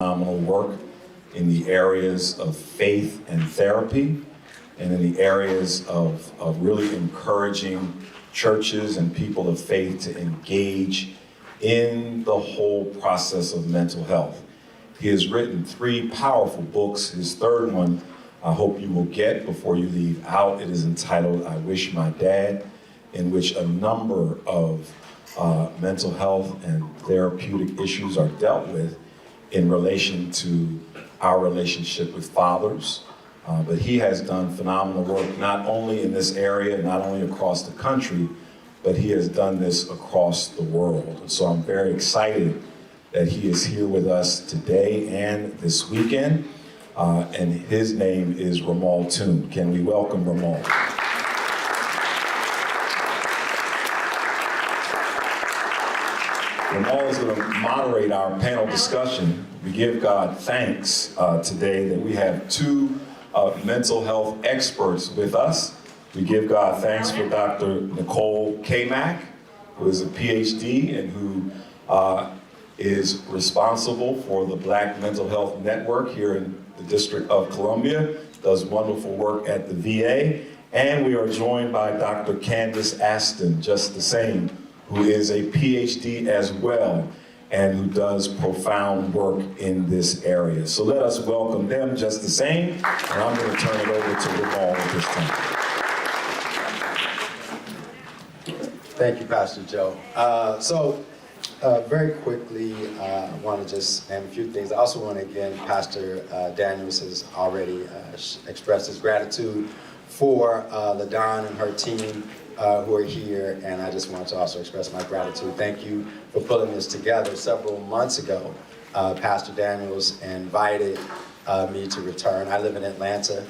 phenomenal work in the areas of faith and therapy, and in the areas of really encouraging churches and people of faith to engage in the whole process of mental health. He has written 3 powerful books. His third one, I hope you will get before you leave out. It is entitled, I Wish My Dad, in which a number of mental health and therapeutic issues are dealt with in relation to our relationship with fathers. But he has done phenomenal work, not only in this area, not only across the country, but he has done this across the world. So I'm very excited that he is here with us today and this weekend. And his name is Ramal Toon. Can we welcome Ramal? Ramal is going to moderate our panel discussion. We give God thanks today that we have 2 mental health experts with us. We give God thanks for Dr. Nicole Kamak, who is a PhD and who is responsible for the Black Mental Health Network here in the District of Columbia, does wonderful work at the VA. And we are joined by Dr. Candace Aston, just the same, who is a PhD as well, and who does profound work in this area. So let us welcome them just the same, and I'm going to turn it over to Ramal at this time. Thank you, Pastor Joe. Very quickly, I want to just name a few things. I also want to, again, Pastor Daniels has already expressed his gratitude for LaDon and her team who are here, and I just want to also express my gratitude. Thank you for pulling this together. Several months ago, Pastor Daniels invited me to return. I live in Atlanta,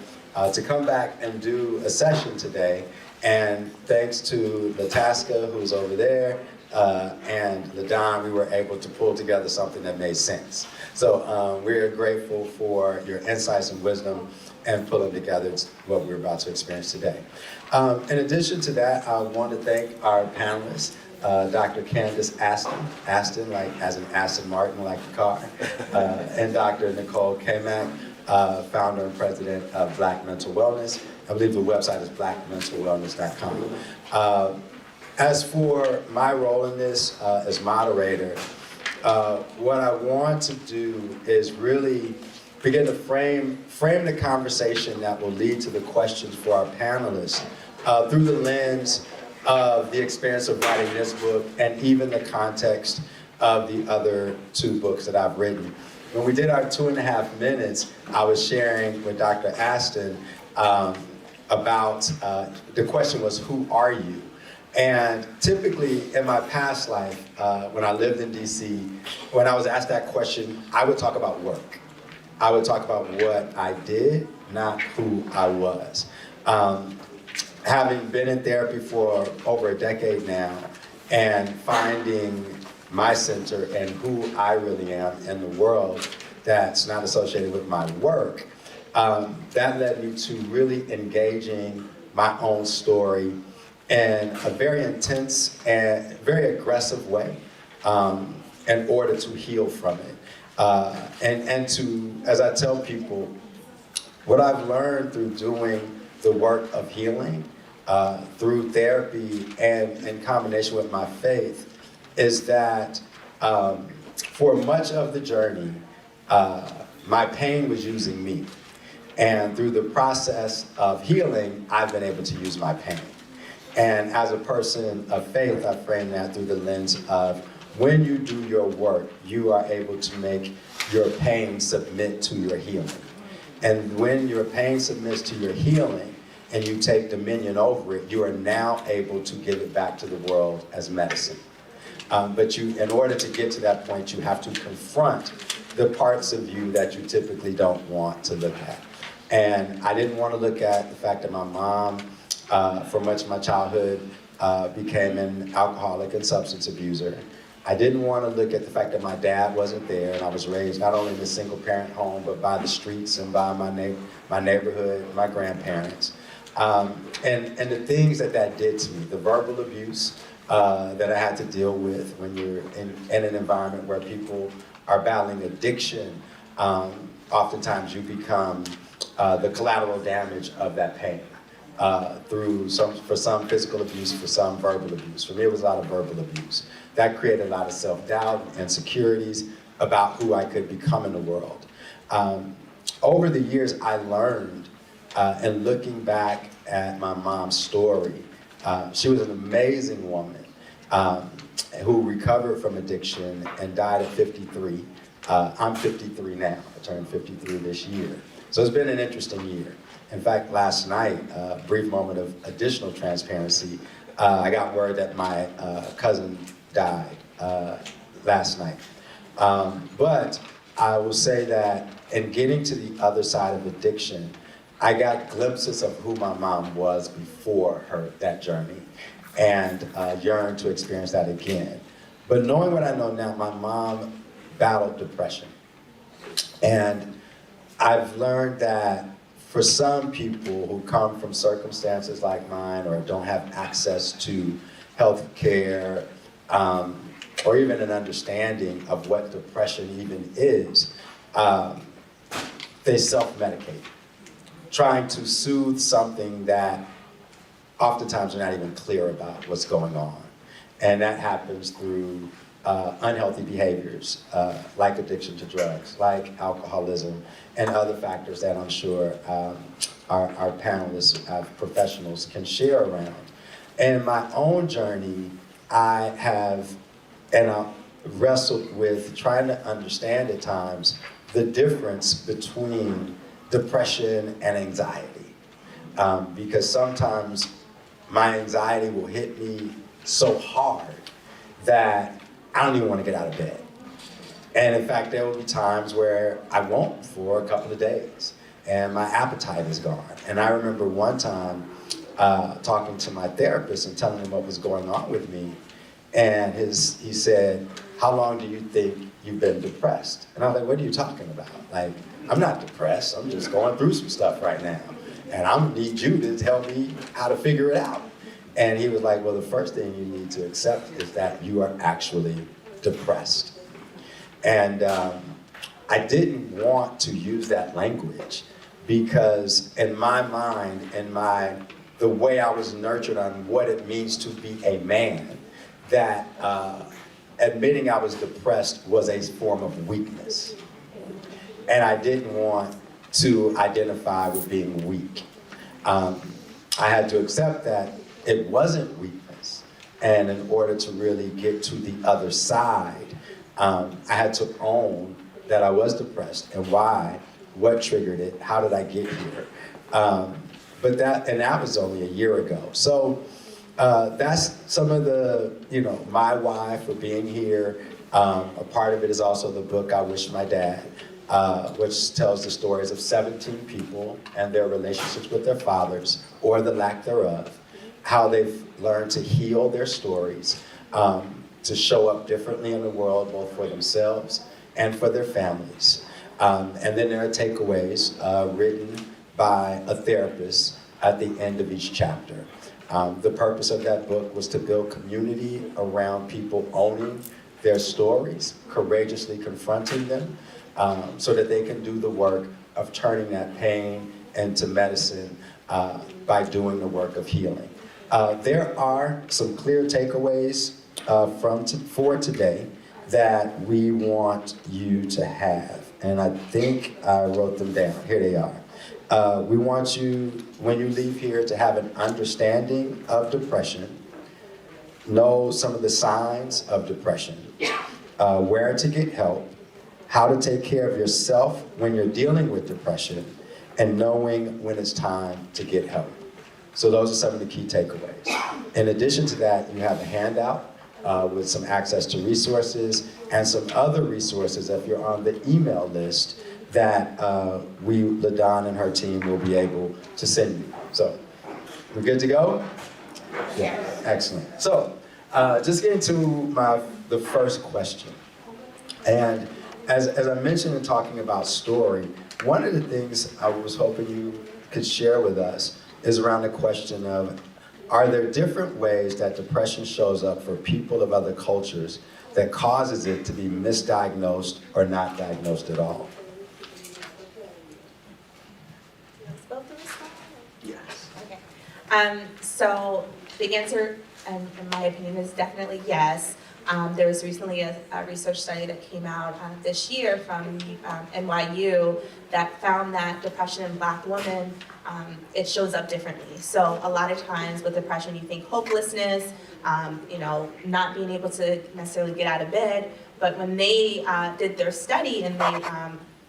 to come back and do a session today, and thanks to Latasca, who's over there, and LaDon, we were able to pull together something that made sense. So we're grateful for your insights and wisdom and pulling together what we're about to experience today. In addition to that, I want to thank our panelists, Dr. Candace Aston, like as in Aston Martin, like the car, and Dr. Nicole Kamak, founder and president of Black Mental Wellness. I believe the website is blackmentalwellness.com. As for my role in this as moderator, what I want to do is really begin to frame the conversation that will lead to the questions for our panelists through the lens of the experience of writing this book and even the context of the other 2 books that I've written. When we did our 2.5 minutes, I was sharing with Dr. Aston about, the question was, who are you? And typically in my past life, when I lived in DC, when I was asked that question, I would talk about work. I would talk about what I did, not who I was. Having been in therapy for over a decade now and finding my center and who I really am in the world that's not associated with my work, that led me to really engaging my own story in a very intense and very aggressive way in order to heal from it. And to, as I tell people, what I've learned through doing the work of healing, through therapy and in combination with my faith, is that for much of the journey, my pain was using me. And through the process of healing, I've been able to use my pain. And as a person of faith, I frame that through the lens of when you do your work, you are able to make your pain submit to your healing. And when your pain submits to your healing and you take dominion over it, you are now able to give it back to the world as medicine. But in order to get to that point, you have to confront the parts of you that you typically don't want to look at. And I didn't want to look at the fact that my mom, for much of my childhood, became an alcoholic and substance abuser. I didn't want to look at the fact that my dad wasn't there, and I was raised not only in a single-parent home, but by the streets and by my neighborhood, my grandparents. And the things that did to me, the verbal abuse that I had to deal with when you're in an environment where people are battling addiction, oftentimes you become the collateral damage of that pain. For some physical abuse, for some verbal abuse. For me, it was a lot of verbal abuse. That created a lot of self-doubt and insecurities about who I could become in the world. Over the years, I learned, and looking back at my mom's story, she was an amazing woman who recovered from addiction and died at 53. I'm 53 now. I turned 53 this year. So it's been an interesting year. In fact, last night, a brief moment of additional transparency, I got word that my cousin died last night. But I will say that in getting to the other side of addiction, I got glimpses of who my mom was before that journey, and yearned to experience that again. But knowing what I know now, my mom battled depression. And I've learned that for some people who come from circumstances like mine or don't have access to health care, or even an understanding of what depression even is, they self-medicate, trying to soothe something that oftentimes they're not even clear about what's going on. And that happens through unhealthy behaviors, like addiction to drugs, like alcoholism, and other factors that I'm sure our panelists, our professionals can share around. And in my own journey, I have wrestled with trying to understand at times the difference between depression and anxiety. Because sometimes my anxiety will hit me so hard that I don't even want to get out of bed. And in fact, there will be times where I won't for a couple of days, and my appetite is gone. And I remember one time talking to my therapist and telling him what was going on with me, and he said, "How long do you think you've been depressed?" And I was like, "What are you talking about? Like, I'm not depressed, I'm just going through some stuff right now. And I need you to tell me how to figure it out." And he was like, "Well, the first thing you need to accept is that you are actually depressed." And I didn't want to use that language because in my mind, the way I was nurtured on what it means to be a man, that admitting I was depressed was a form of weakness. And I didn't want to identify with being weak. I had to accept that it wasn't weakness. And in order to really get to the other side, I had to own that I was depressed and why, what triggered it, how did I get here? But that was only a year ago. So that's some of the, my why for being here. A part of it is also the book, I Wish My Dad, which tells the stories of 17 people and their relationships with their fathers, or the lack thereof, how they've learned to heal their stories, to show up differently in the world, both for themselves and for their families. And then there are takeaways written by a therapist at the end of each chapter. The purpose of that book was to build community around people owning their stories, courageously confronting them, so that they can do the work of turning that pain into medicine by doing the work of healing. There are some clear takeaways for today that we want you to have. And I think I wrote them down. Here they are. We want you, when you leave here, to have an understanding of depression, know some of the signs of depression, where to get help, how to take care of yourself when you're dealing with depression, and knowing when it's time to get help. So those are some of the key takeaways. In addition to that, you have a handout with some access to resources and some other resources if you're on the email list that LaDon and her team will be able to send you. So, we're good to go? Yeah, excellent. So, just getting to the first question. And as I mentioned in talking about story, one of the things I was hoping you could share with us is around the question of, are there different ways that depression shows up for people of other cultures that causes it to be misdiagnosed or not diagnosed at all? So the answer, in my opinion, is definitely yes. There was recently a research study that came out this year from NYU that found that depression in Black women, it shows up differently. So a lot of times with depression, you think hopelessness, not being able to necessarily get out of bed. But when they did their study and they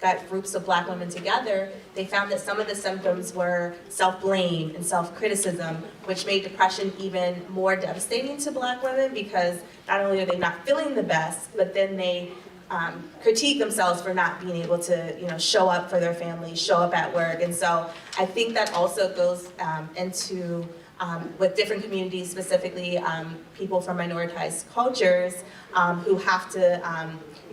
got groups of Black women together, they found that some of the symptoms were self-blame and self-criticism, which made depression even more devastating to Black women because not only are they not feeling the best, but then they critique themselves for not being able to, show up for their family, show up at work. And so I think that also goes into with different communities, specifically people from minoritized cultures who have to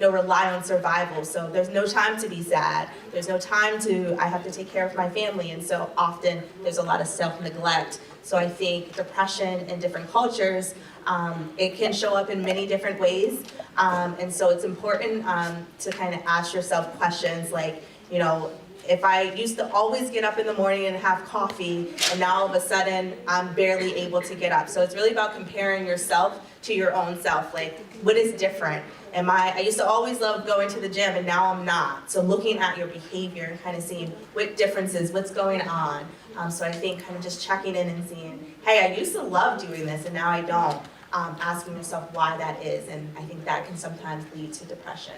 rely on survival. So there's no time to be sad. There's no time I have to take care of my family. And so often there's a lot of self-neglect. So I think depression in different cultures, it can show up in many different ways. And so it's important to kind of ask yourself questions like, if I used to always get up in the morning and have coffee, and now all of a sudden I'm barely able to get up. So it's really about comparing yourself to your own self. Like, what is different? I used to always love going to the gym, and now I'm not. So looking at your behavior and kind of seeing what differences, what's going on. So I think kind of just checking in and seeing, hey, I used to love doing this, and now I don't. Asking yourself why that is, and I think that can sometimes lead to depression.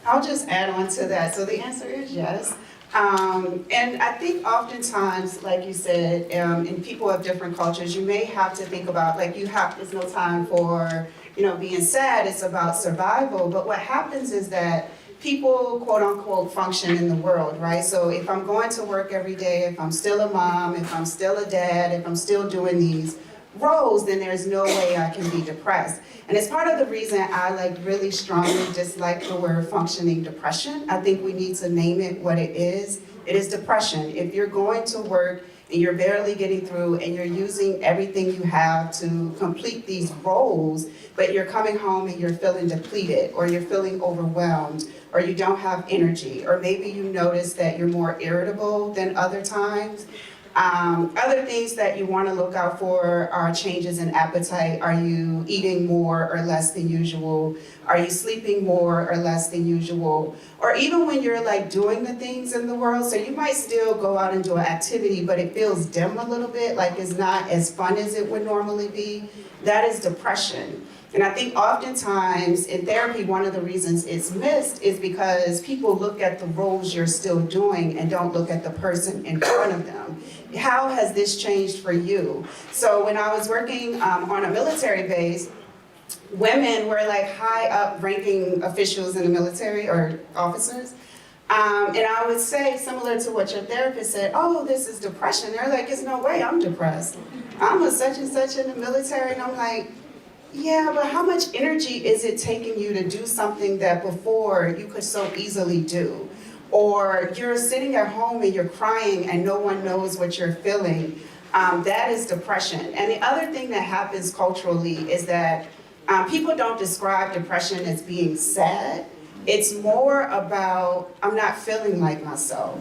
I'll just add on to that. So the answer is yes. And I think oftentimes, like you said, in people of different cultures, you may have to think about, there's no time for, being sad, it's about survival. But what happens is that people, quote unquote, function in the world, right? So if I'm going to work every day, if I'm still a mom, if I'm still a dad, if I'm still doing these roles, then there's no way I can be depressed. And it's part of the reason I really strongly dislike the word functioning depression. I think we need to name it what it is. It is depression. If you're going to work and you're barely getting through and you're using everything you have to complete these roles, but you're coming home and you're feeling depleted, or you're feeling overwhelmed, or you don't have energy, or maybe you notice that you're more irritable than other times. Other things that you want to look out for are changes in appetite. Are you eating more or less than usual? Are you sleeping more or less than usual? Or even when you're doing the things in the world, so you might still go out and do an activity, but it feels dim a little bit, like it's not as fun as it would normally be. That is depression. And I think oftentimes in therapy, one of the reasons it's missed is because people look at the roles you're still doing and don't look at the person in front of them. How has this changed for you? So when I was working on a military base, women were high up ranking officials in the military, or officers. And I would say, similar to what your therapist said, oh, this is depression. They're like, there's no way I'm depressed. I'm a such and such in the military. And I'm like, yeah, but how much energy is it taking you to do something that before you could so easily do? Or you're sitting at home and you're crying and no one knows what you're feeling. That is depression. And the other thing that happens culturally is that people don't describe depression as being sad. It's more about, I'm not feeling like myself.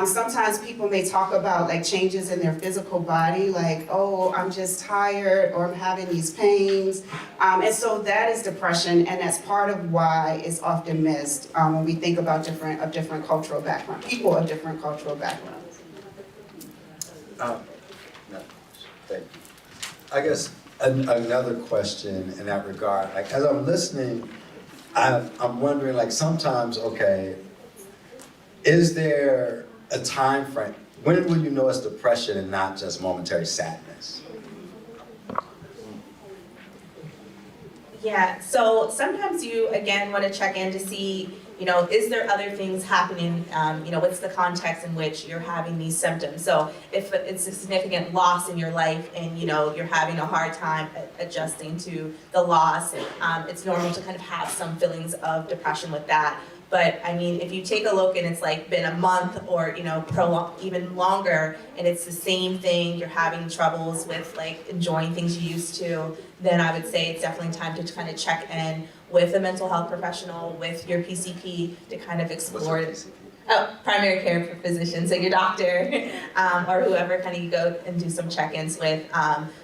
Sometimes people may talk about changes in their physical body, oh, I'm just tired, or I'm having these pains. And so that is depression, and that's part of why it's often missed when we think about different cultural backgrounds, people of different cultural backgrounds. No, thank you. I guess another question in that regard, as I'm listening, I'm wondering, sometimes, okay, is there a time frame? When will you know it's depression and not just momentary sadness? Yeah, so sometimes you, again, want to check in to see, is there other things happening? What's the context in which you're having these symptoms? So if it's a significant loss in your life and, you're having a hard time adjusting to the loss, it's normal to kind of have some feelings of depression with that. But I mean, if you take a look and it's been a month or, even longer, and it's the same thing, you're having troubles with enjoying things you used to, then I would say it's definitely time to kind of check in with a mental health professional, with your PCP, to kind of explore. What's Oh, primary care physician, so your doctor, or whoever kind of you go and do some check-ins with.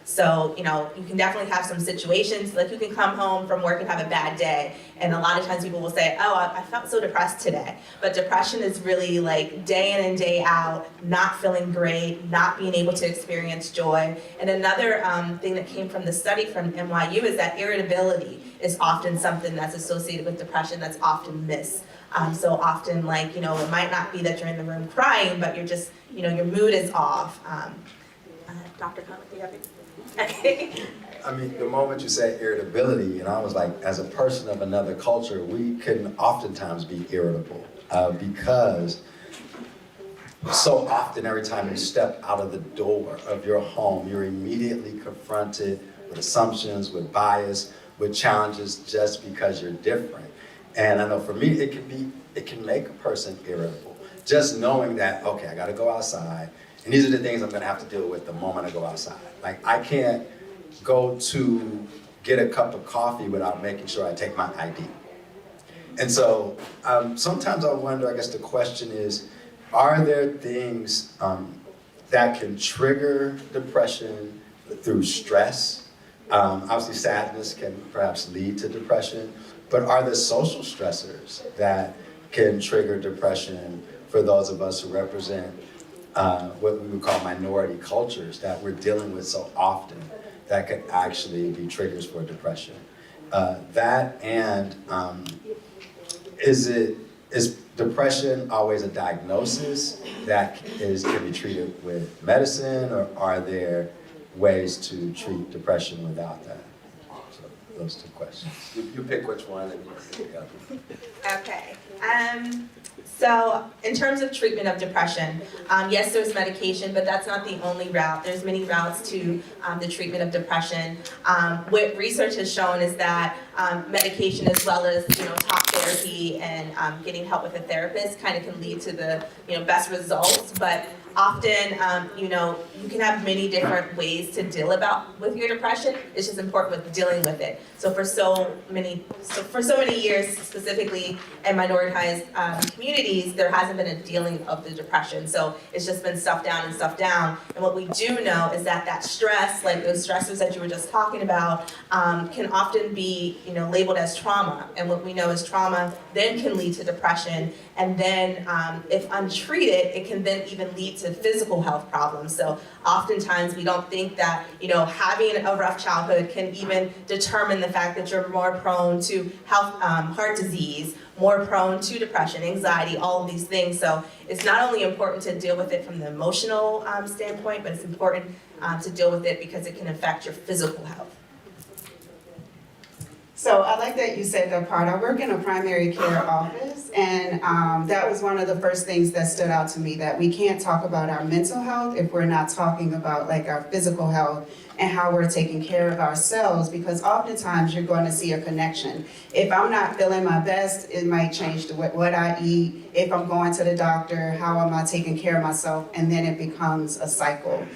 So, you know, you can definitely have some situations, like you can come home from work and have a bad day, and a lot of times people will say, oh, I felt so depressed today. But depression is really like day in and day out, not feeling great, not being able to experience joy. And another thing that came from the study from NYU is that irritability is often something that's associated with depression that's often missed. So often, like, you know, it might not be that you're in the room crying, but you're just, you know, your mood is off. Dr. Conley, do you have anything? Okay. I mean, the moment you said irritability, and I was like, as a person of another culture, we can oftentimes be irritable because so often every time you step out of the door of your home, you're immediately confronted with assumptions, with bias, with challenges just because you're different. And I know for me, it can make a person irritable. Just knowing that, okay, I gotta go outside, and these are the things I'm gonna have to deal with the moment I go outside. Like, I can't go to get a cup of coffee without making sure I take my ID. And so sometimes I wonder, I guess the question is, are there things that can trigger depression through stress? Obviously sadness can perhaps lead to depression, but are there social stressors that can trigger depression for those of us who represent what we would call minority cultures that we're dealing with so often that could actually be triggers for depression? That and is depression always a diagnosis that can be treated with medicine, or are there ways to treat depression without that? So those two questions. You pick which one and you pick the other. Okay. So in terms of treatment of depression, yes, there's medication, but that's not the only route. There's many routes to the treatment of depression. What research has shown is that medication, as well as, you know, talk therapy and getting help with a therapist, kind of can lead to the, you know, best results. But often, you know, you can have many different ways to deal with your depression. It's just important with dealing with it. So for so many years, specifically in minoritized communities, there hasn't been a dealing of the depression. So it's just been stuff down and stuff down. And what we do know is that stress, like those stressors that you were just talking about, can often be, you know, labeled as trauma. And what we know is trauma then can lead to depression. And then if untreated, it can then even lead to physical health problems. So oftentimes we don't think that, you know, having a rough childhood can even determine the fact that you're more prone to heart disease, more prone to depression, anxiety, all of these things. So it's not only important to deal with it from the emotional standpoint, but it's important to deal with it because it can affect your physical health. So I like that you said that part. I work in a primary care office, and that was one of the first things that stood out to me, that we can't talk about our mental health if we're not talking about like our physical health and how we're taking care of ourselves, because oftentimes you're going to see a connection. If I'm not feeling my best, it might change what I eat. If I'm going to the doctor, how am I taking care of myself? And then it becomes a cycle.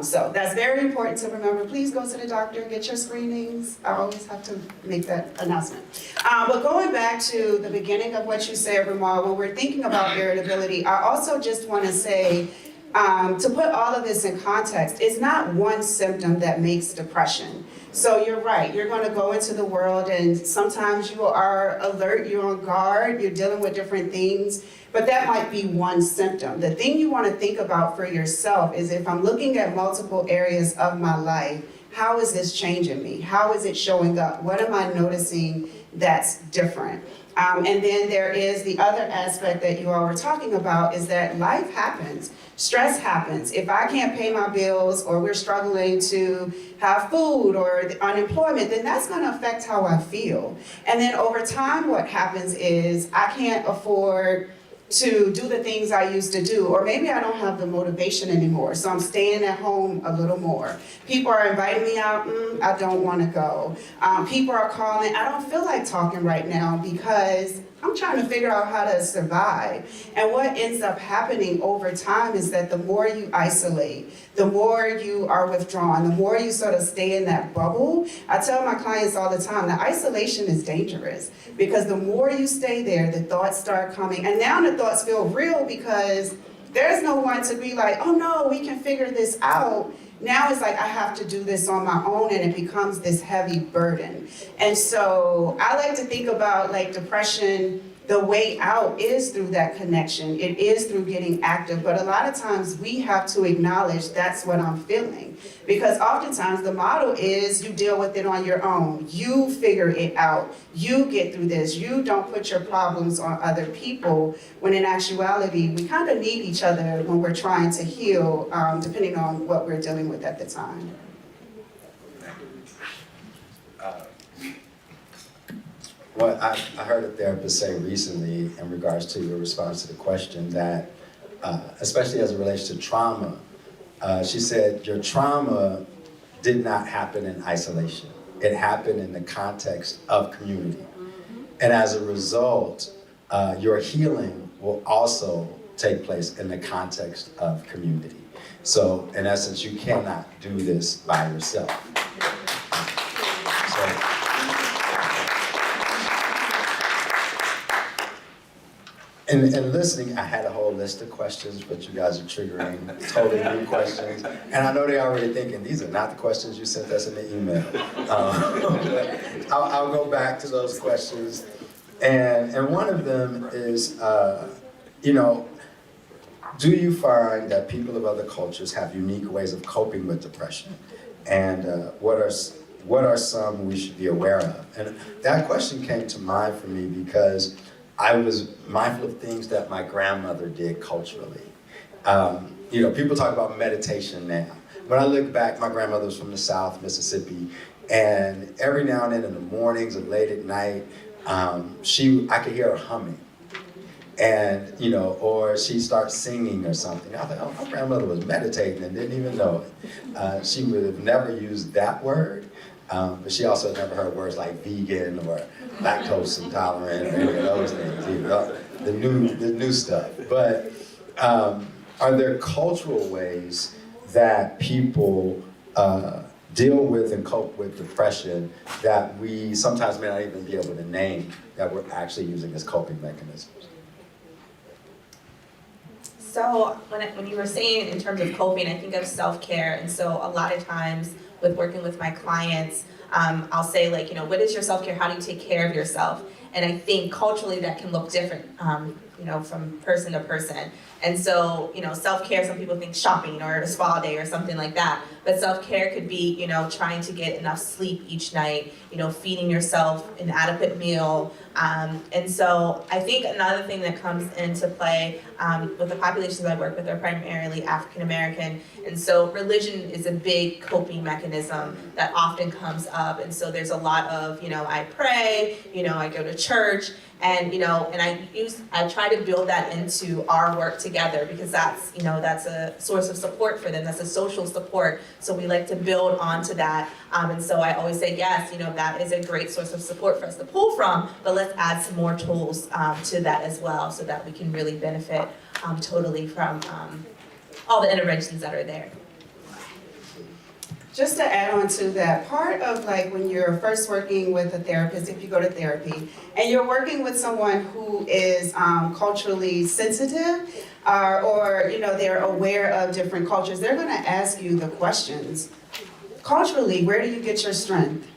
So that's very important to remember. Please go to the doctor, get your screenings. I always have to make that announcement. But going back to the beginning of what you said, Ramar, when we're thinking about irritability, I also just want to say, to put all of this in context, it's not one symptom that makes depression. So you're right, you're going to go into the world and sometimes you are alert, you're on guard, you're dealing with different things, but that might be one symptom. The thing you want to think about for yourself is, if I'm looking at multiple areas of my life, how is this changing me? How is it showing up? What am I noticing that's different? And then there is the other aspect that you all were talking about, is that life happens. Stress happens. If I can't pay my bills, or we're struggling to have food, or the unemployment, then that's going to affect how I feel. And then over time, what happens is I can't afford to do the things I used to do, or maybe I don't have the motivation anymore, so I'm staying at home a little more. People are inviting me out, I don't want to go. People are calling, I don't feel like talking right now because I'm trying to figure out how to survive. And what ends up happening over time is that the more you isolate, the more you are withdrawn, the more you sort of stay in that bubble. I tell my clients all the time that isolation is dangerous because the more you stay there, the thoughts start coming. And now the thoughts feel real because there's no one to be like, oh no, we can figure this out. Now it's like I have to do this on my own, and it becomes this heavy burden. And so I like to think about like depression, the way out is through that connection. It is through getting active, but a lot of times we have to acknowledge that's what I'm feeling. Because oftentimes the model is you deal with it on your own. You figure it out. You get through this. You don't put your problems on other people, when in actuality, we kind of need each other when we're trying to heal, depending on what we're dealing with at the time. Well, I heard a therapist say recently in regards to your response to the question that, especially as it relates to trauma, she said your trauma did not happen in isolation. It happened in the context of community. And as a result, your healing will also take place in the context of community. So in essence, you cannot do this by yourself. In listening, I had a whole list of questions, but you guys are triggering totally new questions. And I know they're already thinking, these are not the questions you sent us in the email. I'll go back to those questions. And one of them is, do you find that people of other cultures have unique ways of coping with depression? And what are some we should be aware of? And that question came to mind for me because I was mindful of things that my grandmother did culturally. People talk about meditation now. When I look back, my grandmother was from the South, Mississippi, and every now and then in the mornings or late at night, I could hear her humming. And, or she'd start singing or something. I thought, oh, my grandmother was meditating and didn't even know it. She would have never used that word, but she also never heard words like vegan or lactose intolerant or any of those things, the new stuff. But are there cultural ways that people deal with and cope with depression that we sometimes may not even be able to name, that we're actually using as coping mechanisms? So when you were saying in terms of coping, I think of self-care. And so a lot of times with working with my clients, I'll say like, what is your self-care? How do you take care of yourself? And I think culturally that can look different, from person to person. And so, self-care, some people think shopping or a spa day or something like that. But self-care could be, trying to get enough sleep each night, feeding yourself an adequate meal. And so I think another thing that comes into play with the populations I work with are primarily African American. And so religion is a big coping mechanism that often comes up. And so there's a lot of, I pray, I go to church. And I try to build that into our work together because that's a source of support for them. That's a social support. So we like to build onto that. And so I always say, yes, that is a great source of support for us to pull from, but let's add some more tools to that as well so that we can really benefit totally from all the interventions that are there. Just to add on to that, part of like when you're first working with a therapist, if you go to therapy, and you're working with someone who is culturally sensitive, or they're aware of different cultures, they're going to ask you the questions. Culturally, where do you get your strength?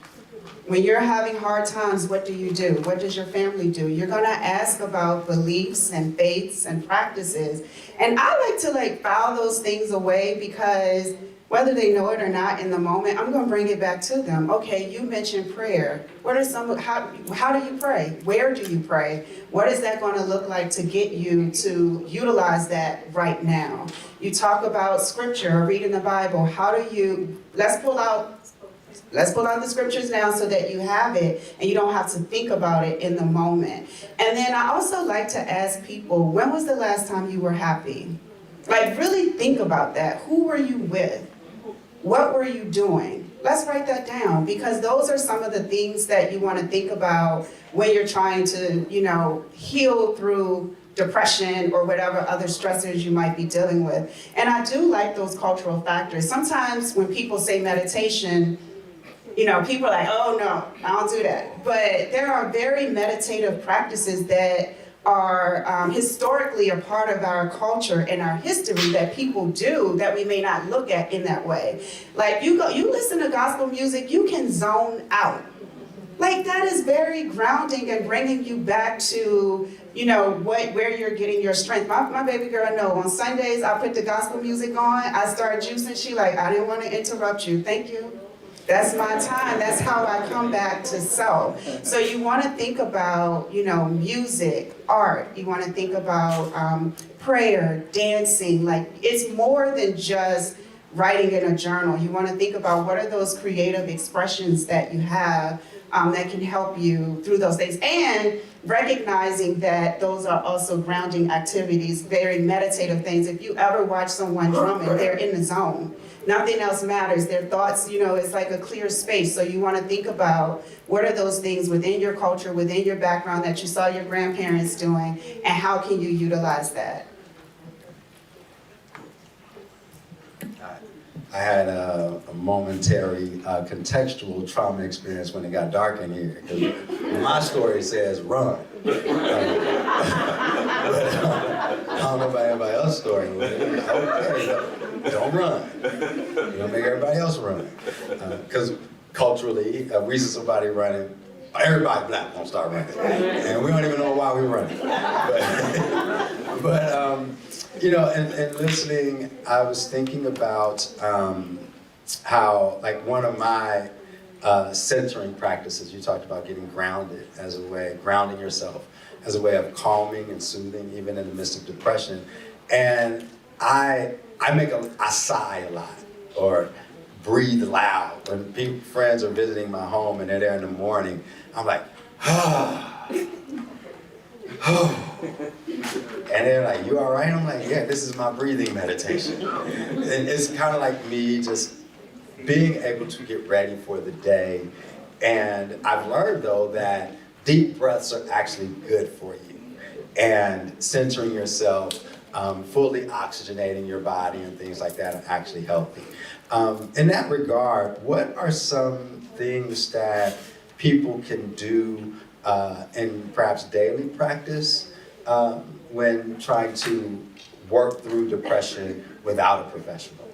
When you're having hard times, what do you do? What does your family do? You're going to ask about beliefs and faiths and practices. And I like to file those things away because whether they know it or not in the moment, I'm going to bring it back to them. Okay, you mentioned prayer. What are how do you pray? Where do you pray? What is that going to look like to get you to utilize that right now? You talk about scripture or reading the Bible. Let's pull out the scriptures now so that you have it and you don't have to think about it in the moment. And then I also like to ask people, when was the last time you were happy? Really think about that. Who were you with? What were you doing? Let's write that down, because those are some of the things that you want to think about when you're trying to, heal through depression or whatever other stressors you might be dealing with. And I do like those cultural factors. Sometimes when people say meditation, people are like, oh no, I don't do that. But there are very meditative practices that are historically a part of our culture and our history that people do that we may not look at in that way. Like you listen to gospel music, you can zone out. Like that is very grounding and bringing you back to, where you're getting your strength. My baby girl know on Sundays I put the gospel music on, I start juicing, she like, I didn't want to interrupt you, thank you. That's my time, that's how I come back to self. So you want to think about, music, art, you want to think about prayer, dancing, like it's more than just writing in a journal. You want to think about what are those creative expressions that you have that can help you through those things. And recognizing that those are also grounding activities, very meditative things. If you ever watch someone drumming, they're in the zone. Nothing else matters. Their thoughts, it's like a clear space. So you want to think about what are those things within your culture, within your background that you saw your grandparents doing, and how can you utilize that? I had a momentary contextual trauma experience when it got dark in here. 'Cause my story says run. But I don't know about everybody else's story. Okay, don't run. You don't make everybody else run. Because culturally, if we see somebody running, everybody black won't start running. And we don't even know why we're running. But and listening, I was thinking about how, like, one of my centering practices, you talked about getting grounded as a way, grounding yourself as a way of calming and soothing, even in the midst of depression. And I sigh a lot, or breathe loud. When friends are visiting my home and they're there in the morning, I'm like, and they're like, you all right? I'm like, yeah, this is my breathing meditation. And it's kind of like me just being able to get ready for the day. And I've learned, though, that deep breaths are actually good for you. And centering yourself, fully oxygenating your body and things like that are actually healthy. In that regard, what are some things that people can do in perhaps daily practice when trying to work through depression without a professional?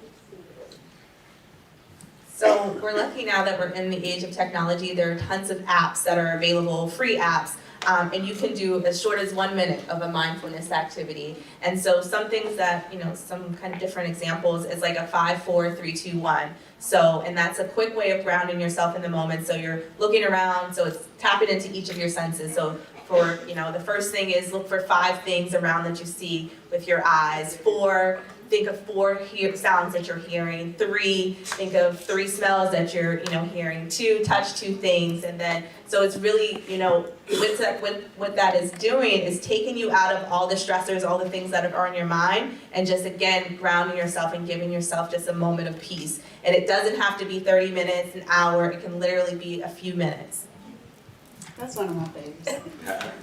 So we're lucky now that we're in the age of technology. There are tons of apps that are available, free apps, and you can do as short as 1 minute of a mindfulness activity. And so some things that, some kind of different examples is like a 5, 4, 3, 2, 1. So, and that's a quick way of grounding yourself in the moment. So you're looking around, so it's tapping into each of your senses. So for, the first thing is look for 5 things around that you see with your eyes. 4, think of 4 sounds that you're hearing. 3, think of 3 smells that you're, hearing. 2, touch 2 things. And then, so it's really, what that is doing is taking you out of all the stressors, all the things that are in your mind, and just, again, grounding yourself and giving yourself just a moment of peace. And it doesn't have to be 30 minutes, an hour. It can literally be a few minutes. That's one of my favorites.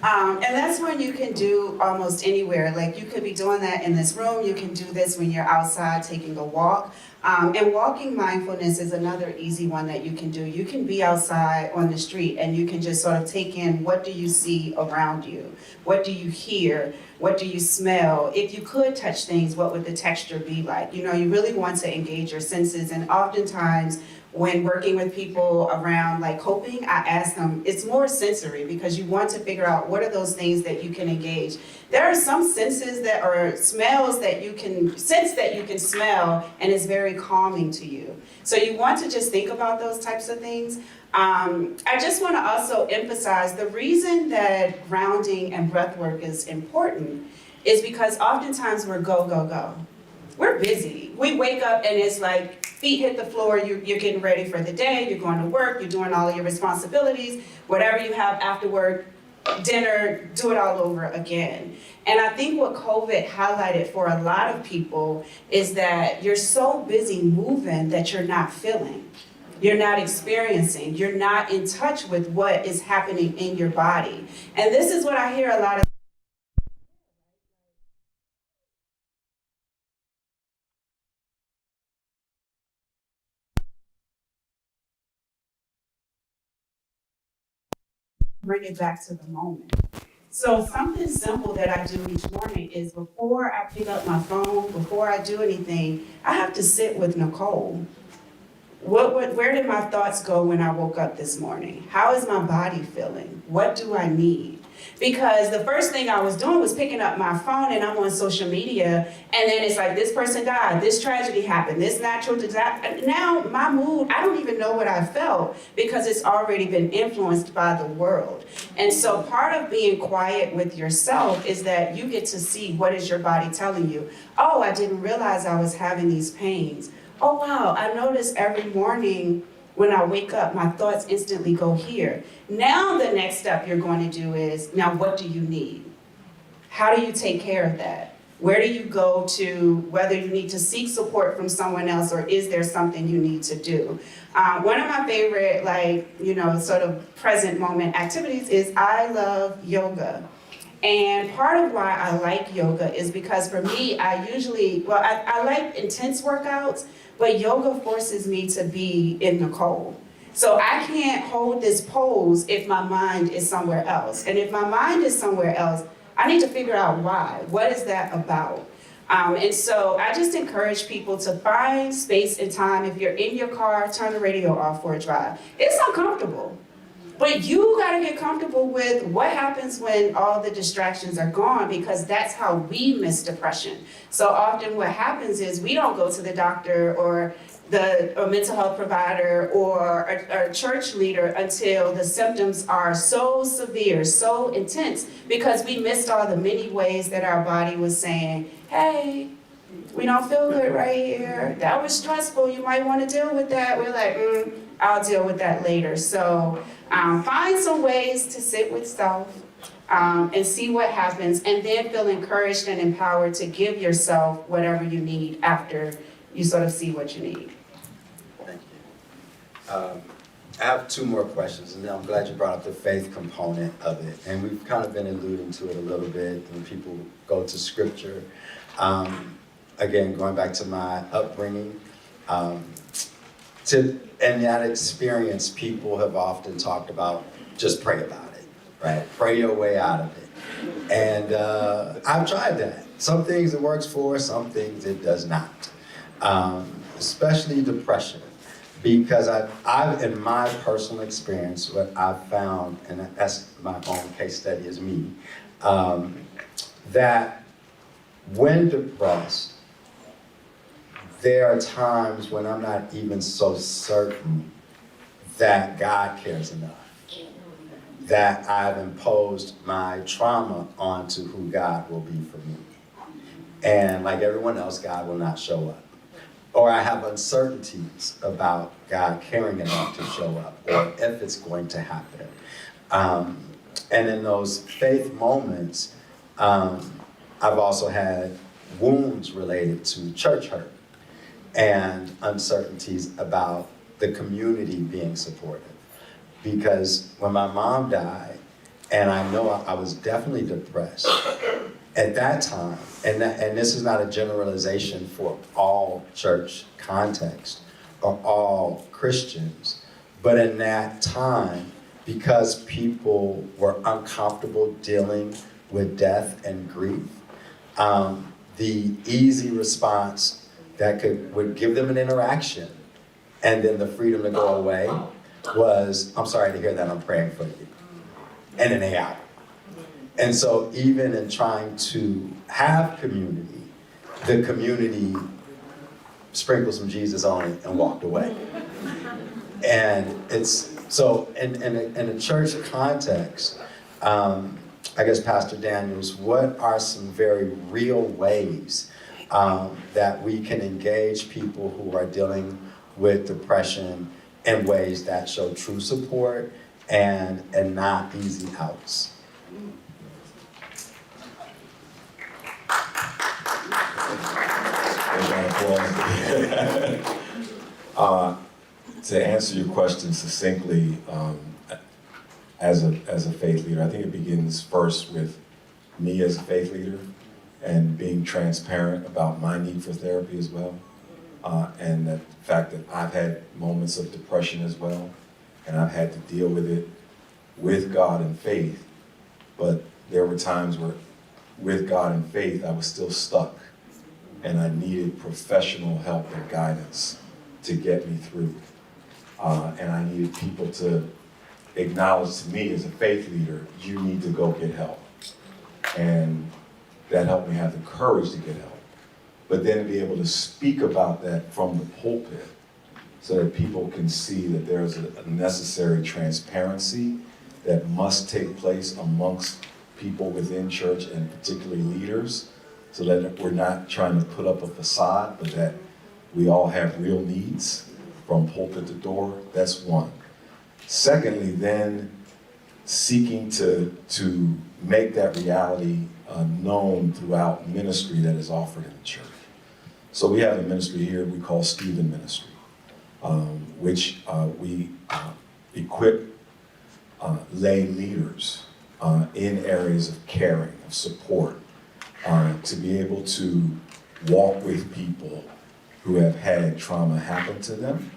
And that's when you can do almost anywhere. Like you could be doing that in this room. You can do this when you're outside taking a walk. And walking mindfulness is another easy one that you can do. You can be outside on the street and you can just sort of take in, what do you see around you? What do you hear? What do you smell? If you could touch things, what would the texture be like? You really want to engage your senses. And oftentimes, when working with people around like coping, I ask them, it's more sensory, because you want to figure out what are those things that you can engage. There are some senses that are smells that you can sense, that you can smell, and it's very calming to you. So you want to just think about those types of things. I just want to also emphasize the reason that grounding and breath work is important is because oftentimes we're go, go, go. We're busy. We wake up and it's like feet hit the floor, you're getting ready for the day, you're going to work, you're doing all of your responsibilities, whatever you have after work, dinner, do it all over again. And I think what COVID highlighted for a lot of people is that you're so busy moving that you're not feeling. You're not experiencing. You're not in touch with what is happening in your body. And this is what I hear a lot of. Bring it back to the moment. So something simple that I do each morning is before I pick up my phone, before I do anything, I have to sit with Nicole. Where did my thoughts go when I woke up this morning? How is my body feeling? What do I need? Because the first thing I was doing was picking up my phone and I'm on social media, and then it's like, this person died, this tragedy happened, this natural disaster. Now my mood, I don't even know what I felt because it's already been influenced by the world. And so part of being quiet with yourself is that you get to see what is your body telling you. Oh, I didn't realize I was having these pains. Oh wow, I notice every morning when I wake up, my thoughts instantly go here. Now the next step you're going to do is, now what do you need? How do you take care of that? Where do you go to, whether you need to seek support from someone else or is there something you need to do? One of my favorite, sort of present moment activities is I love yoga. And part of why I like yoga is because for me, I like intense workouts, but yoga forces me to be in the cold. So I can't hold this pose if my mind is somewhere else. And if my mind is somewhere else, I need to figure out why. What is that about? And so I just encourage people to find space and time. If you're in your car, turn the radio off for a drive. It's uncomfortable. But you gotta get comfortable with what happens when all the distractions are gone, because that's how we miss depression. So often what happens is we don't go to the doctor or a mental health provider or a church leader until the symptoms are so severe, so intense, because we missed all the many ways that our body was saying, hey, we don't feel good right here. That was stressful. You might want to deal with that. We're like, I'll deal with that later. So find some ways to sit with self and see what happens, and then feel encouraged and empowered to give yourself whatever you need after you sort of see what you need. Thank you. I have two more questions, and I'm glad you brought up the faith component of it. And we've kind of been alluding to it a little bit when people go to scripture. Again, going back to my upbringing, in that experience, people have often talked about just pray about it, right? Pray your way out of it. And I've tried that. Some things it works for, some things it does not. Especially depression. Because I've, in my personal experience, what I've found, and that's my own case study is me, that when depressed, there are times when I'm not even so certain that God cares enough, that I've imposed my trauma onto who God will be for me. And like everyone else, God will not show up. Or I have uncertainties about God caring enough to show up, or if it's going to happen. And in those faith moments, I've also had wounds related to church hurt and uncertainties about the community being supportive. Because when my mom died, and I know I was definitely depressed, at that time, and this is not a generalization for all church context or all Christians, but in that time, because people were uncomfortable dealing with death and grief, the easy response that would give them an interaction and then the freedom to go away was, I'm sorry to hear that, I'm praying for you. And then they out. And so even in trying to have community, the community sprinkled some Jesus on it and walked away. And it's, so in a church context, I guess Pastor Daniels, what are some very real ways that we can engage people who are dealing with depression in ways that show true support and not easy outs? To answer your question succinctly, as a faith leader, I think it begins first with me as a faith leader and being transparent about my need for therapy as well. And the fact that I've had moments of depression as well, and I've had to deal with it with God and faith, but there were times where with God and faith, I was still stuck, and I needed professional help and guidance to get me through. And I needed people to acknowledge to me as a faith leader, you need to go get help. And that helped me have the courage to get help. But then to be able to speak about that from the pulpit so that people can see that there's a necessary transparency that must take place amongst people within church and particularly leaders, so that we're not trying to put up a facade, but that we all have real needs from pulpit to door. That's one. Secondly, then seeking to make that reality known throughout ministry that is offered in the church. So we have a ministry here we call Stephen Ministry, which we equip lay leaders in areas of caring, of support, to be able to walk with people who have had trauma happen to them,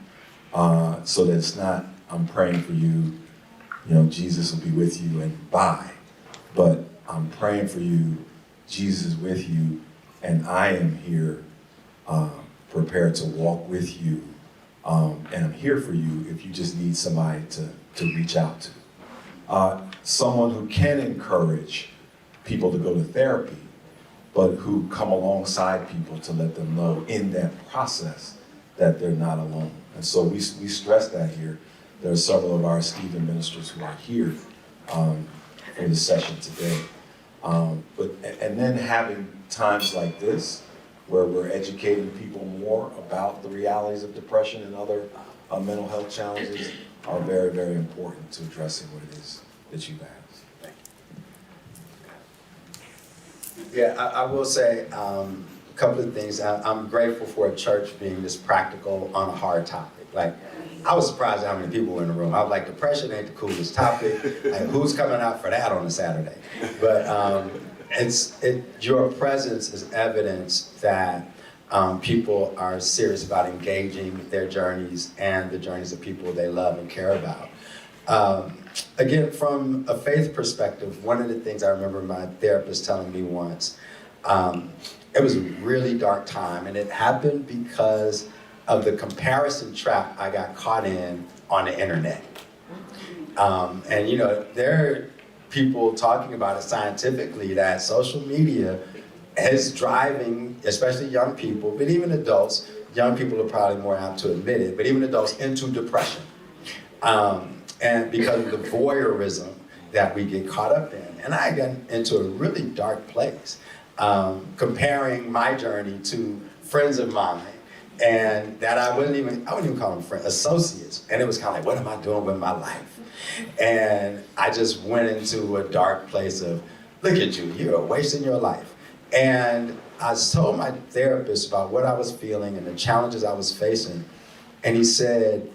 so that it's not, I'm praying for you, Jesus will be with you and bye. But I'm praying for you, Jesus is with you, and I am here prepared to walk with you, and I'm here for you if you just need somebody to reach out to. Someone who can encourage people to go to therapy, but who come alongside people to let them know in that process that they're not alone. And so we stress that here. There are several of our Stephen ministers who are here for the session today. And then having times like this, where we're educating people more about the realities of depression and other mental health challenges, are very, very important to addressing what it is that you've asked. Thank you. Yeah, I will say a couple of things. I'm grateful for a church being this practical on a hard topic. Like, I was surprised at how many people were in the room. I was like, depression ain't the coolest topic. Like, who's coming out for that on a Saturday? But your presence is evidence that people are serious about engaging their journeys and the journeys of people they love and care about. Again, from a faith perspective, one of the things I remember my therapist telling me once, it was a really dark time, and it happened because of the comparison trap I got caught in on the internet. And there are people talking about it scientifically that social media is driving, especially young people, but even adults, young people are probably more apt to admit it, but even adults, into depression. And because of the voyeurism that we get caught up in. And I got into a really dark place, comparing my journey to friends of mine, and that I wouldn't even call them friends, associates. And it was kind of like, what am I doing with my life? And I just went into a dark place of, look at you, you're wasting your life. And I told my therapist about what I was feeling and the challenges I was facing. And he said,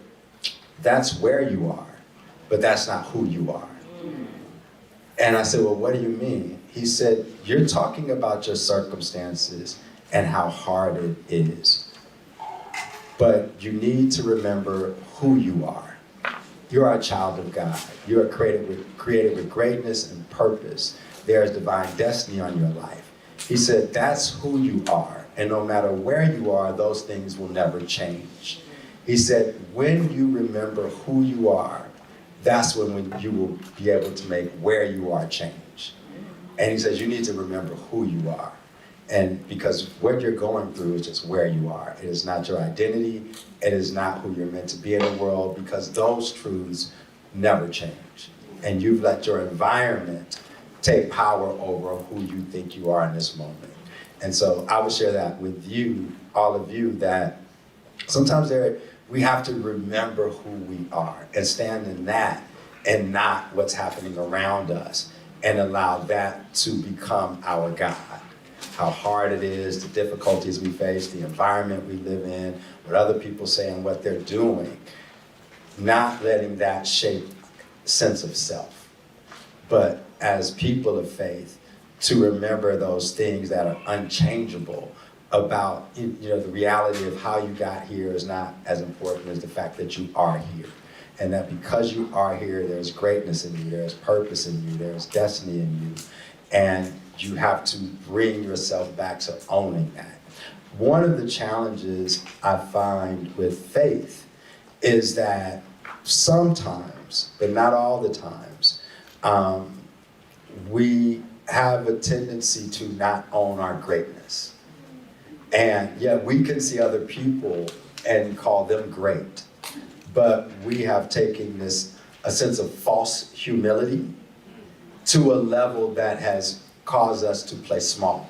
that's where you are, but that's not who you are. And I said, well, what do you mean? He said, you're talking about your circumstances and how hard it is. But you need to remember who you are. You are a child of God. You are created with greatness and purpose. There is divine destiny on your life. He said, that's who you are. And no matter where you are, those things will never change. He said, when you remember who you are, that's when you will be able to make where you are change. And he says, you need to remember who you are. And because what you're going through is just where you are. It is not your identity. It is not who you're meant to be in the world, because those truths never change. And you've let your environment take power over who you think you are in this moment. And so I would share that with you, all of you, that sometimes we have to remember who we are and stand in that and not what's happening around us, and allow that to become our God. How hard it is, the difficulties we face, the environment we live in, what other people say and what they're doing. not letting that shape sense of self, but as people of faith, to remember those things that are unchangeable about, the reality of how you got here is not as important as the fact that you are here. And that because you are here, there's greatness in you, there's purpose in you, there's destiny in you, and you have to bring yourself back to owning that. One of the challenges I find with faith is that sometimes, but not all the times, we have a tendency to not own our greatness. And yet we can see other people and call them great. But we have taken a sense of false humility to a level that has caused us to play small.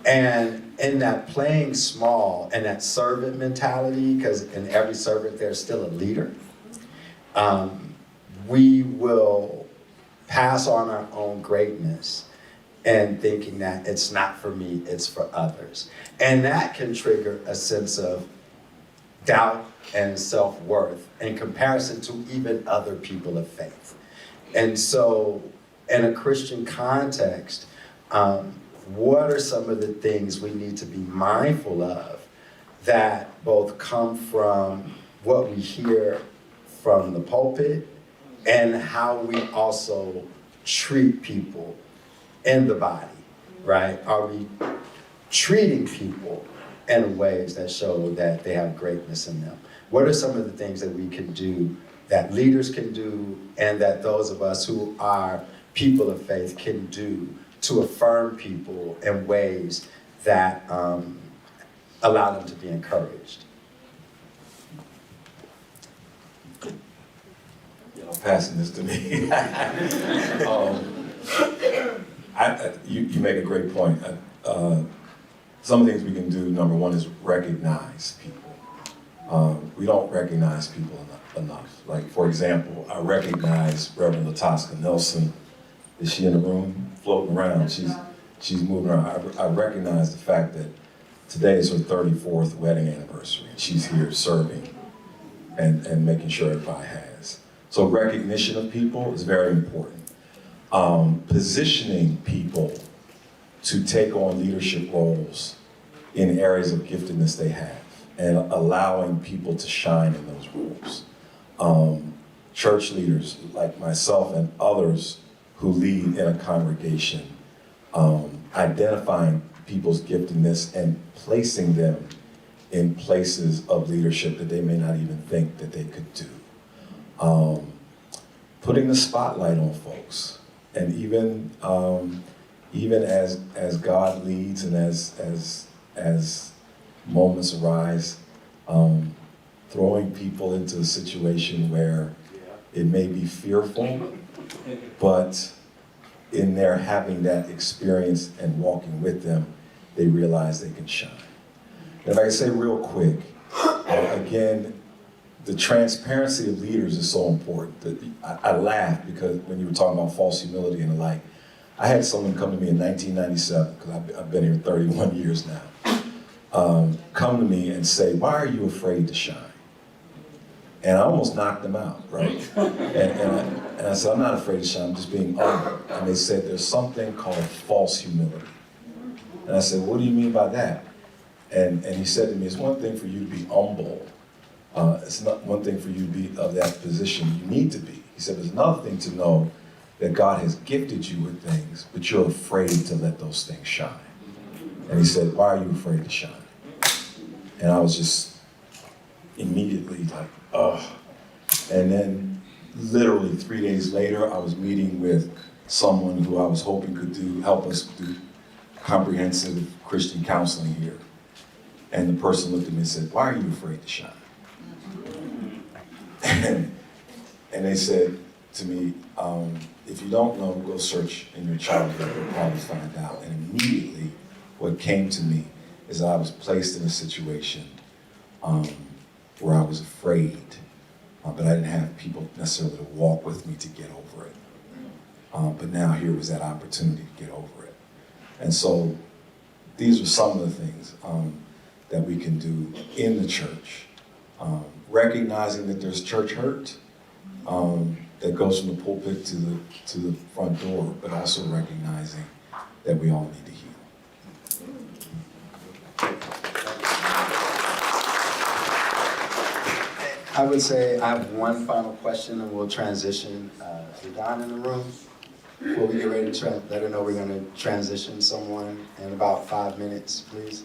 And in that playing small and that servant mentality, because in every servant there's still a leader, we will pass on our own greatness and thinking that it's not for me, it's for others. And that can trigger a sense of doubt and self-worth in comparison to even other people of faith. And so in a Christian context, what are some of the things we need to be mindful of that both come from what we hear from the pulpit and how we also treat people in the body, right? Are we treating people in ways that show that they have greatness in them? What are some of the things that we can do, that leaders can do, and that those of us who are people of faith can do to affirm people in ways that allow them to be encouraged? Y'all passing this to me. You make a great point. Some of the things we can do, number one, is recognize people. We don't recognize people enough. Like, for example, I recognize Reverend Latasca Nelson. Is she in the room, floating around? She's moving around. I recognize the fact that today is her 34th wedding anniversary. She's here serving and making sure everybody has. So recognition of people is very important. Positioning people to take on leadership roles in areas of giftedness they have, and allowing people to shine in those roles. Church leaders like myself and others who lead in a congregation, identifying people's giftedness and placing them in places of leadership that they may not even think that they could do. Putting the spotlight on folks, and even as God leads and as moments arise, throwing people into a situation where it may be fearful, but in their having that experience and walking with them, they realize they can shine. And if I can say real quick, again, the transparency of leaders is so important. I laugh because when you were talking about false humility and the like, I had someone come to me in 1997, because I've been here 31 years now, come to me and say, "Why are you afraid to shine?" And I almost knocked them out, right? And I said, "I'm not afraid to shine, I'm just being humble." And they said, "There's something called false humility." And I said, "What do you mean by that?" And he said to me, "It's one thing for you to be humble. It's not one thing for you to be of that position. You need to be." He said, "There's another thing to know that God has gifted you with things, but you're afraid to let those things shine." And he said, "Why are you afraid to shine?" And I was just immediately like, ugh. And then literally 3 days later, I was meeting with someone who I was hoping could help us do comprehensive Christian counseling here. And the person looked at me and said, "Why are you afraid to shine?" And they said to me, "If you don't know, go search in your childhood, you'll probably find out." And immediately what came to me is I was placed in a situation where I was afraid, but I didn't have people necessarily to walk with me to get over it. But now here was that opportunity to get over it. And so these are some of the things that we can do in the church recognizing that there's church hurt that goes from the pulpit to the front door, but also recognizing that we all need to heal. I would say I have one final question and we'll transition. Is Don in the room? Before we get ready to let her know we're going to transition someone in about 5 minutes, please.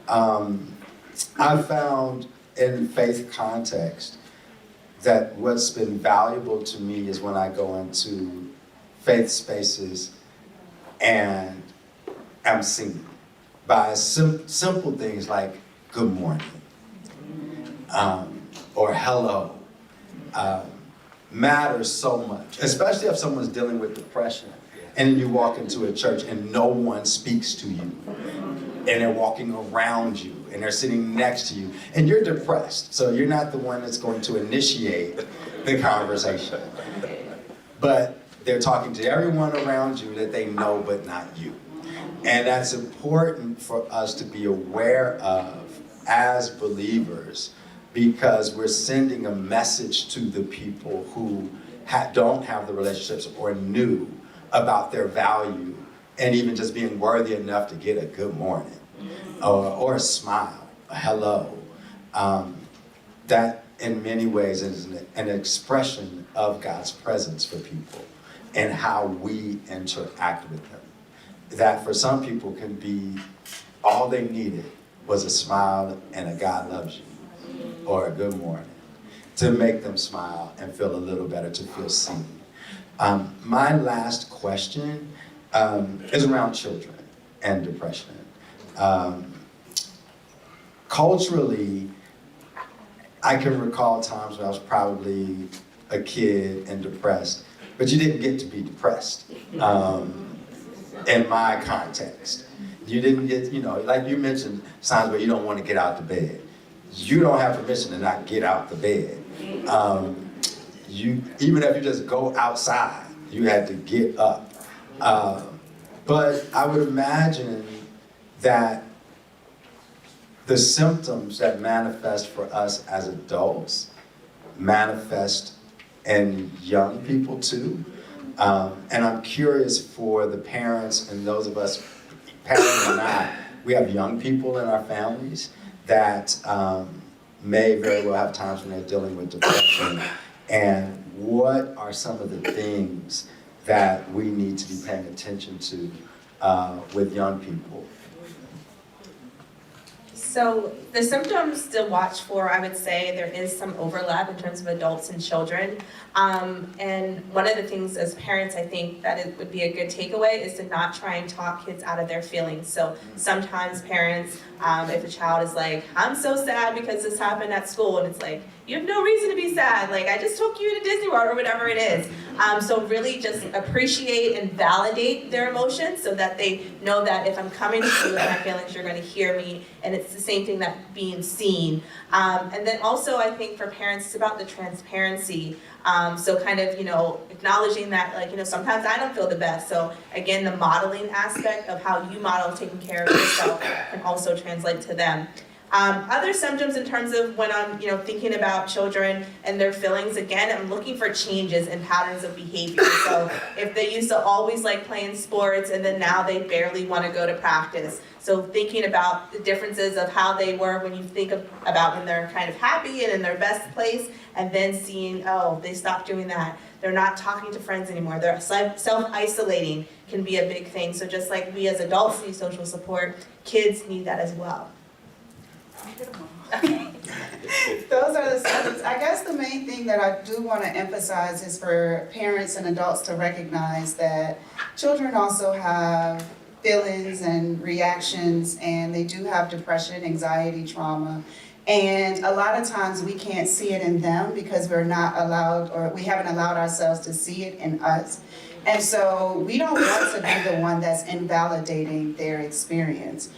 I found in faith context that what's been valuable to me is when I go into faith spaces and I'm seen by simple things like good morning or hello. Matters so much, especially if someone's dealing with depression and you walk into a church and no one speaks to you and they're walking around you and they're sitting next to you and you're depressed, so you're not the one that's going to initiate the conversation, but they're talking to everyone around you that they know but not you. And that's important for us to be aware of as believers, because we're sending a message to the people who don't have the relationships or knew about their value and even just being worthy enough to get a good morning or a smile, a hello. That in many ways is an expression of God's presence for people and how we interact with them. That for some people can be all they needed was a smile and a God loves you, or a good morning, to make them smile and feel a little better, to feel seen. My last question is around children and depression. Culturally, I can recall times when I was probably a kid and depressed, but you didn't get to be depressed in my context. You didn't get, like you mentioned, times where you don't want to get out the bed. You don't have permission to not get out the bed. Even if you just go outside, you had to get up. But I would imagine that the symptoms that manifest for us as adults manifest in young people too. And I'm curious for the parents and those of us, parents or not, we have young people in our families that may very well have times when they're dealing with depression. And what are some of the things that we need to be paying attention to with young people? So the symptoms to watch for, I would say there is some overlap in terms of adults and children. And one of the things as parents, I think that it would be a good takeaway is to not try and talk kids out of their feelings. So sometimes parents, if a child is like, I'm so sad because this happened at school, and it's like, you have no reason to be sad. Like, I just took you to Disney World or whatever it is. So really just appreciate and validate their emotions so that they know that if I'm coming to you with my feelings, you're going to hear me. And it's the same thing that being seen. And then also I think for parents, it's about the transparency. So kind of, acknowledging that, sometimes I don't feel the best. So again, the modeling aspect of how you model taking care of yourself can also translate to them. Other symptoms in terms of when I'm, thinking about children and their feelings, again, I'm looking for changes in patterns of behavior. So if they used to always like playing sports and then now they barely want to go to practice. So thinking about the differences of how they were when you think about when they're kind of happy and in their best place, and then seeing, oh, they stopped doing that. They're not talking to friends anymore. They're self-isolating can be a big thing. So just like we as adults need social support, kids need that as well. Okay. Those are the symptoms. I guess the main thing that I do want to emphasize is for parents and adults to recognize that children also have feelings and reactions, and they do have depression, anxiety, trauma. And a lot of times we can't see it in them because we're not allowed, or we haven't allowed ourselves to see it in us. And so we don't want to be the one that's invalidating their experience.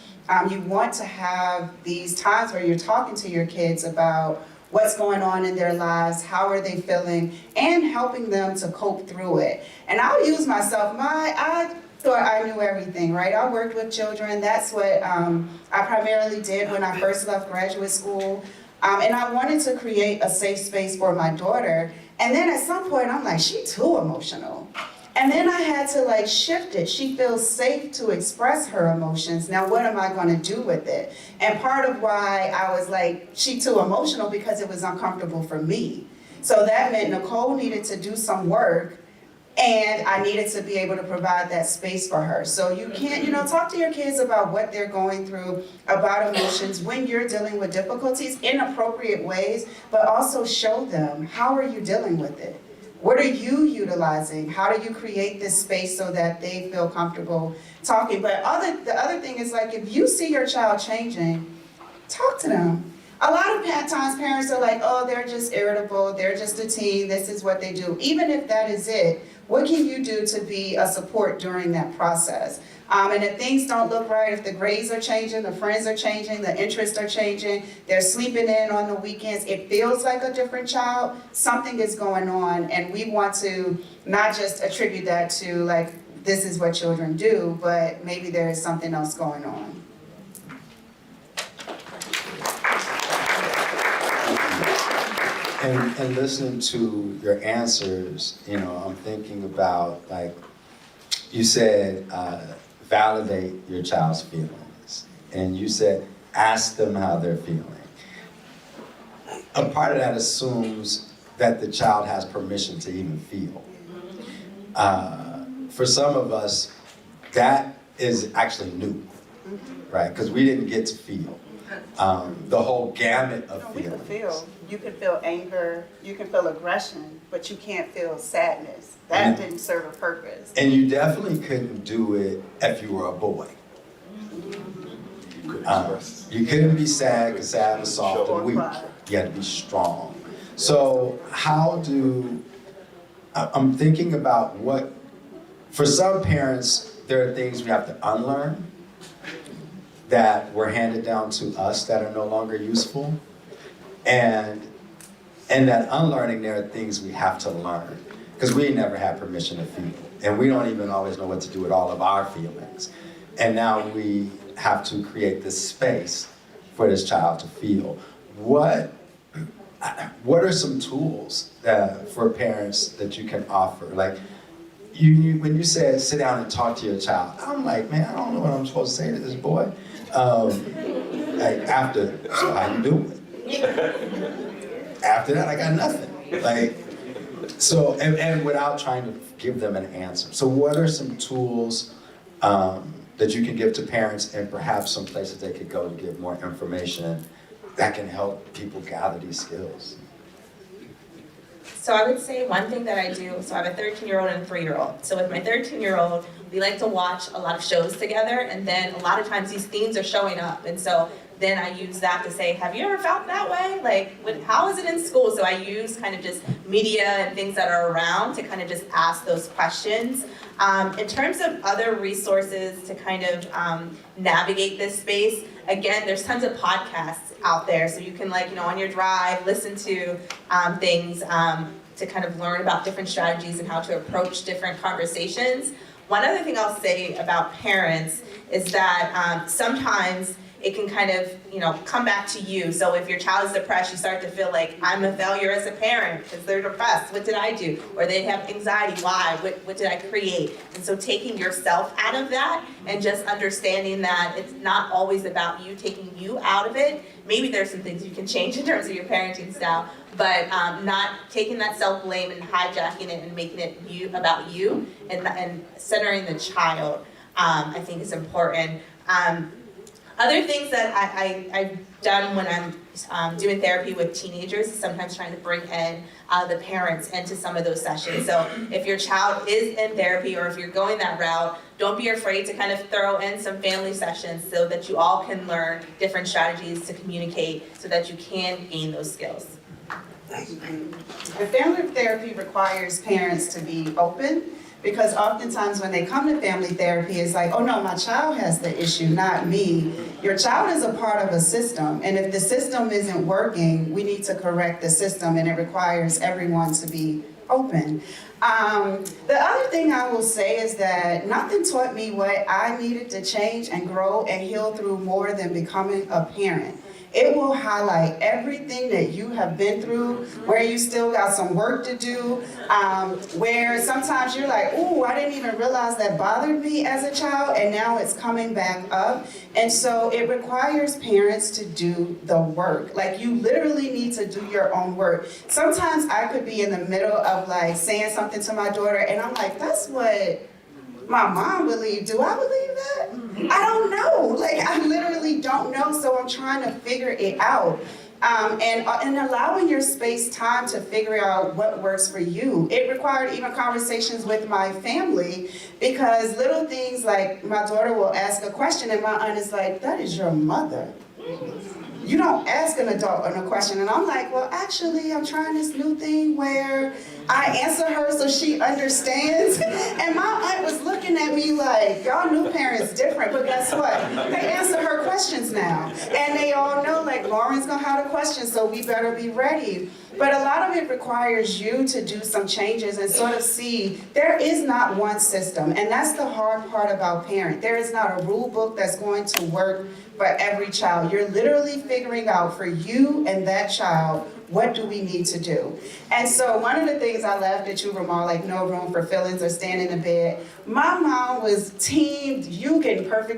You want to have these times where you're talking to your kids about what's going on in their lives, how are they feeling, and helping them to cope through it. And I'll use myself, I thought I knew everything, right? I worked with children. That's what I primarily did when I first left graduate school. And I wanted to create a safe space for my daughter. And then at some point, I'm like, she too emotional. And then I had to like shift it. She feels safe to express her emotions. Now, what am I going to do with it? And part of why I was like, she too emotional, because it was uncomfortable for me. So that meant Nicole needed to do some work, and I needed to be able to provide that space for her. So you can't, talk to your kids about what they're going through, about emotions, when you're dealing with difficulties in appropriate ways, but also show them, how are you dealing with it? What are you utilizing? How do you create this space so that they feel comfortable talking? But the other thing is, like, if you see your child changing, talk to them. A lot of times parents are like, oh, they're just irritable, they're just a teen, this is what they do. Even if that is it, what can you do to be a support during that process? And if things don't look right, if the grades are changing, the friends are changing, the interests are changing, they're sleeping in on the weekends, it feels like a different child, something is going on, and we want to not just attribute that to, like, this is what children do, but maybe there is something else going on. And listening to your answers, I'm thinking about, like, you said, validate your child's feelings. And you said, ask them how they're feeling. A part of that assumes that the child has permission to even feel. For some of us, that is actually new, right? Because we didn't get to feel. The whole gamut of feelings. You can feel anger, you can feel aggression, but you can't feel sadness. That didn't serve a purpose. And you definitely couldn't do it if you were a boy. You couldn't be sad, because sad was soft and weak. You had to be strong. So I'm thinking about for some parents, there are things we have to unlearn that were handed down to us that are no longer useful. And that unlearning, there are things we have to learn, because we never had permission to feel. And we don't even always know what to do with all of our feelings. And now we have to create this space for this child to feel. What are some tools for parents that you can offer? Like, when you said sit down and talk to your child, I'm like, man, I don't know what I'm supposed to say to this boy. So how you doing? After that, I got nothing. Like, so, and without trying to give them an answer. So what are some tools that you can give to parents, and perhaps some places they could go to get more information that can help people gather these skills? So I would say one thing that I do, so I have a 13-year-old and a 3-year-old. So with my 13-year-old, we like to watch a lot of shows together, and then a lot of times these themes are showing up. And so then I use that to say, have you ever felt that way? Like, how is it in school? So I use kind of just media and things that are around to kind of just ask those questions. In terms of other resources to kind of navigate this space, again, there's tons of podcasts out there. So you can, like, on your drive, listen to things to kind of learn about different strategies and how to approach different conversations. One other thing I'll say about parents is that sometimes it can kind of, come back to you. So if your child is depressed, you start to feel like, I'm a failure as a parent because they're depressed. What did I do? Or they have anxiety. Why? What did I create? And so taking yourself out of that and just understanding that it's not always about you, taking you out of it. Maybe there's some things you can change in terms of your parenting style, but not taking that self-blame and hijacking it and making it about you and centering the child, I think is important. Other things that I've done when I'm doing therapy with teenagers is sometimes trying to bring in the parents into some of those sessions. So if your child is in therapy or if you're going that route, don't be afraid to kind of throw in some family sessions so that you all can learn different strategies to communicate so that you can gain those skills. The family therapy requires parents to be open, because oftentimes when they come to family therapy, it's like, oh no, my child has the issue, not me. Your child is a part of a system, and if the system isn't working, we need to correct the system, and it requires everyone to be open. The other thing I will say is that nothing taught me what I needed to change and grow and heal through more than becoming a parent. It will highlight everything that you have been through, where you still got some work to do, where sometimes you're like, ooh, I didn't even realize that bothered me as a child, and now it's coming back up. And so it requires parents to do the work. Like, you literally need to do your own work. Sometimes I could be in the middle of like saying something to my daughter, and I'm like, that's what my mom believed. Do I believe that? I don't know. Like, I literally don't know, so I'm trying to figure it out. And allowing your space time to figure out what works for you. It required even conversations with my family, because little things like my daughter will ask a question and my aunt is like, that is your mother. You don't ask an adult a question. And I'm like, well, actually, I'm trying this new thing where I answer her so she understands. And my aunt was looking at me like, y'all new parents different, but guess what? They answer her questions now. And they all know, like, Lauren's gonna have a question, so we better be ready. But a lot of it requires you to do some changes and sort of see there is not one system. And that's the hard part about parent. There is not a rule book that's going to work for every child. You're literally figuring out for you and that child, what do we need to do? And so one of the things I laughed at you, Ramal, like no room for feelings or staying in the bed. My mom was team, you getting perfect